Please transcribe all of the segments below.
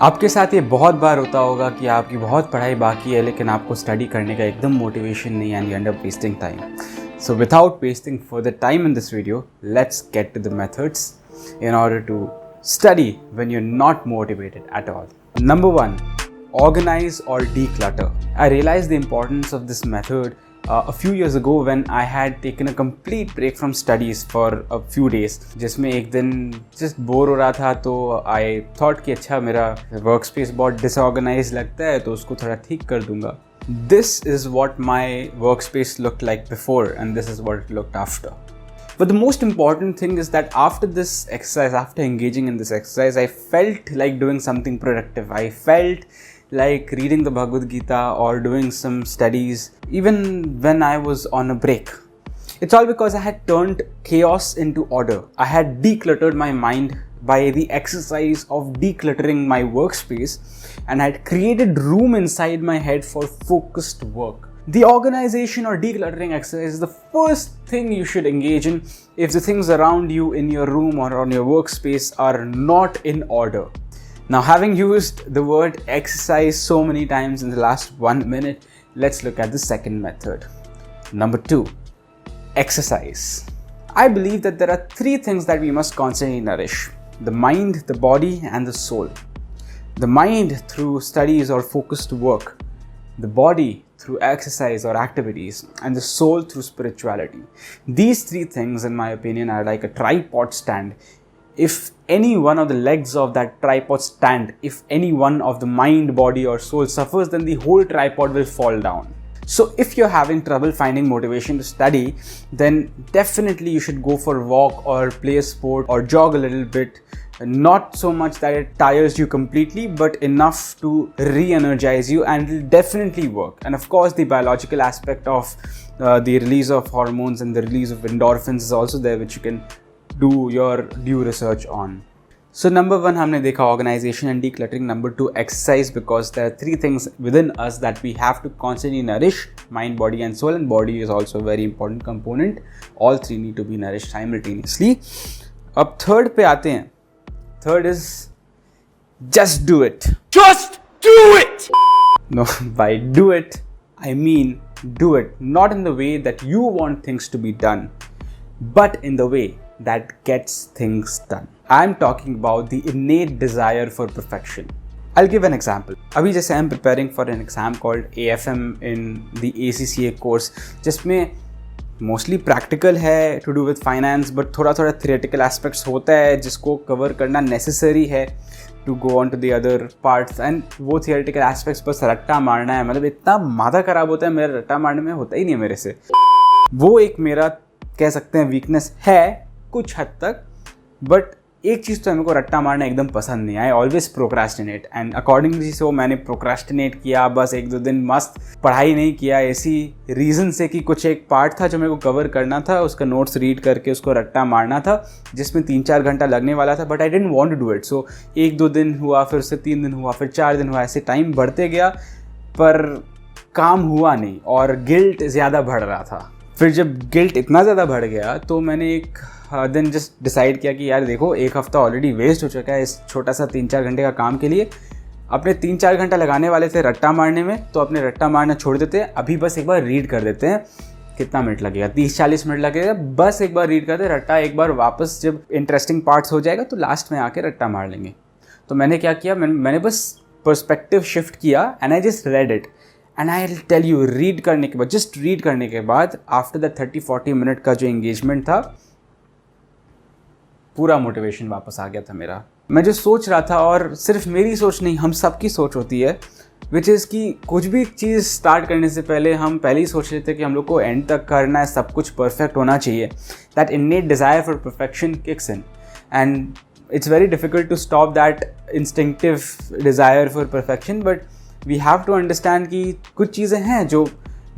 आपके साथ ये बहुत बार होता होगा कि आपकी बहुत पढ़ाई बाकी है लेकिन आपको स्टडी करने का एकदम मोटिवेशन नहीं and you and up wasting time. So without wasting further time in this video, let's get to the methods in order to study when you're not motivated at all. Number 1, organize or declutter. I realized the importance of this method a few years ago when I had taken a complete break from studies for a few days. जिसमें एक दिन just bore हो रहा था तो I thought कि अच्छा मेरा workspace बहुत disorganized लगता है तो उसको थोड़ा ठीक कर दूंगा. This is what my workspace looked like before and this is what it looked after. But the most important thing is that after this exercise, after engaging in this exercise, I felt like doing something productive. I felt like reading the Bhagavad Gita or doing some studies even when I was on a break. It's all because I had turned chaos into order. I had decluttered my mind by the exercise of decluttering my workspace and I had created room inside my head for focused work. The organization or decluttering exercise is the first thing you should engage in if the things around you in your room or on your workspace are not in order. Now, having used the word exercise so many times in the last 1 minute, let's look at the second method. Number 2, exercise. I believe that there are 3 things that we must constantly nourish: the mind, the body, and the soul. The mind through studies or focused work, the body through exercise or activities, and the soul through spirituality. These 3 things, in my opinion, are like a tripod stand. If any one of the legs of that tripod stand, if any one of the mind, body, or soul suffers, then the whole tripod will fall down. So if you're having trouble finding motivation to study, then definitely you should go for a walk or play a sport or jog a little bit. Not so much that it tires you completely, but enough to re-energize you, and it will definitely work. And of course, the biological aspect of the release of hormones and the release of endorphins is also there, which you can do your due research on. So number 1 हमने देखा organization and decluttering. Number 2, exercise, because there are 3 things within us that we have to constantly nourish: mind, body, and soul. And body is also a very important component. All 3 need to be nourished simultaneously. अब third पे आते हैं. Third is just do it. Just do it! No, by do it, I mean do it not in the way that you want things to be done, but in the way that gets things done. I'm talking about the innate desire for perfection. I'll give an example. अभी जैसे I'm preparing for an exam called AFM in the ACCA course, जिसमें mostly practical है to do with finance, but थोड़ा थोड़ा theoretical aspects होता है जिसको cover करना नेसेसरी है to go on to the other parts. And वो थियोरेटिकल एस्पेक्ट्स बस रट्टा मारना है. मतलब इतना माथा खराब होता है मेरा, रट्टा मारने में होता ही नहीं है मेरे से. वो एक मेरा कह सकते हैं वीकनेस है कुछ हद तक. बट एक चीज़ तो मेरे को रट्टा मारना एकदम पसंद नहीं. I always procrastinate, and accordingly so मैंने प्रोक्रास्टिनेट किया. बस 1-2 दिन मस्त पढ़ाई नहीं किया इसी रीज़न से कि कुछ एक पार्ट था जो मेरे को कवर करना था, उसका नोट्स रीड करके उसको रट्टा मारना था जिसमें 3-4 घंटा लगने वाला था. But I didn't want to do it. So 1-2 दिन हुआ, फिर उससे 3 दिन हुआ, फिर 4 दिन हुआ. ऐसे टाइम बढ़ते गया पर काम हुआ नहीं और गिल्ट ज़्यादा बढ़ रहा था. फिर जब गिल्ट इतना ज़्यादा बढ़ गया तो मैंने एक दिन जस्ट डिसाइड किया कि यार देखो, 1 हफ्ता ऑलरेडी वेस्ट हो चुका है इस छोटा सा 3-4 घंटे का काम के लिए. अपने 3-4 घंटा लगाने वाले थे रट्टा मारने में, तो अपने रट्टा मारना छोड़ देते हैं. अभी बस एक बार रीड कर देते हैं. कितना मिनट लगेगा? 30-40 मिनट लगेगा. बस एक बार रीड करते, रट्टा एक बार वापस जब इंटरेस्टिंग पार्ट्स हो जाएगा तो लास्ट में आके रट्टा मार लेंगे. तो मैंने क्या किया, मैंने बस पर्सपेक्टिव शिफ्ट किया and I just read it. And I will tell you, read करने के बाद, जस्ट रीड करने के बाद, आफ्टर द 30-40 मिनट का जो एंगेजमेंट था, पूरा मोटिवेशन वापस आ गया था मेरा. मैं जो सोच रहा था, और सिर्फ मेरी सोच नहीं, हम सबकी सोच होती है, विच इज़ कि कुछ भी चीज़ स्टार्ट करने से पहले हम पहले ही सोच लेते हैं कि हम लोग को एंड तक करना है, सब कुछ परफेक्ट होना चाहिए. That innate desire for perfection kicks in, and it's very difficult to stop that instinctive desire for perfection, but we have to understand कि कुछ चीज़ें हैं जो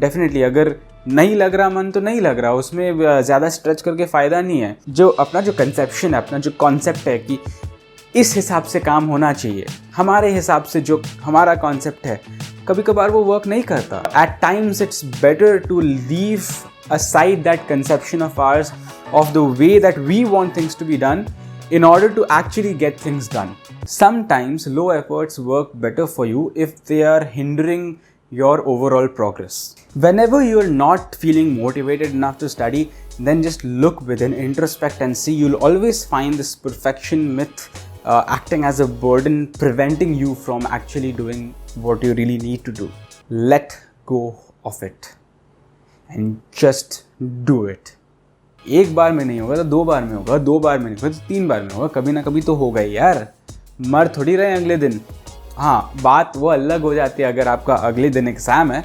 definitely अगर नहीं लग रहा मन तो नहीं लग रहा, उसमें ज़्यादा स्ट्रेच करके फ़ायदा नहीं है. जो अपना जो कंसेप्शन है, अपना जो कॉन्सेप्ट है कि इस हिसाब से काम होना चाहिए, हमारे हिसाब से जो हमारा कॉन्सेप्ट है, कभी कभार वो वर्क नहीं करता. At times it's better to leave aside that conception of ours of the way that we want things to be done in order to actually get things done. Sometimes low efforts work better for you if they are hindering your overall progress. Whenever you're not feeling motivated enough to study, then just look within, introspect and see. You'll always find this perfection myth acting as a burden, preventing you from actually doing what you really need to do. Let go of it and just do it. एक बार में नहीं होगा तो 2 बार में होगा, 2 बार में नहीं होगा तो 3 बार में होगा, कभी ना कभी तो होगा ही यार। मर थोड़ी रहे अगले दिन। हाँ, बात वो अलग हो जाती है अगर आपका अगले दिन एग्ज़ाम है,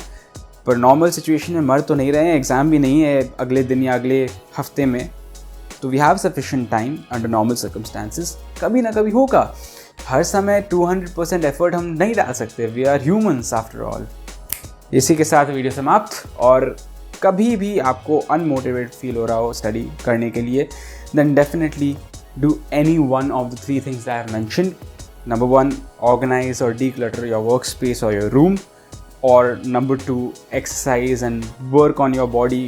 पर नॉर्मल सिचुएशन में मर तो नहीं रहे हैं, एग्ज़ाम भी नहीं है अगले दिन या अगले हफ्ते में, तो we have sufficient time under normal circumstances. कभी ना कभी होगा। हर समय 200% एफर्ट हम नहीं डाल सकते, we are humans after all. इसी के साथ वीडियो समाप्त। और कभी भी आपको अनमोटिवेटेड फील हो रहा हो स्टडी करने के लिए, then definitely do any one of the 3 things that I have mentioned. Number 1, organize or declutter your workspace or your room. Or number 2, exercise and work on your body.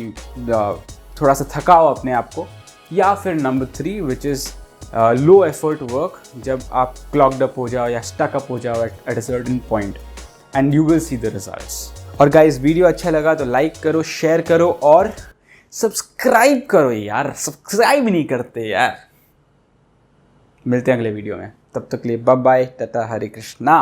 थोड़ा सा थकाओ अपने आप को. या फिर number 3, which is low effort work, जब आप clogged up हो जाओ या stuck up हो जाओ at a certain point, and you will see the results. और गाइस, वीडियो अच्छा लगा तो लाइक करो, शेयर करो और सब्सक्राइब करो यार। सब्सक्राइब नहीं करते यार। मिलते हैं अगले वीडियो में, तब तक के लिए बाय बाय, टाटा, हरे कृष्णा।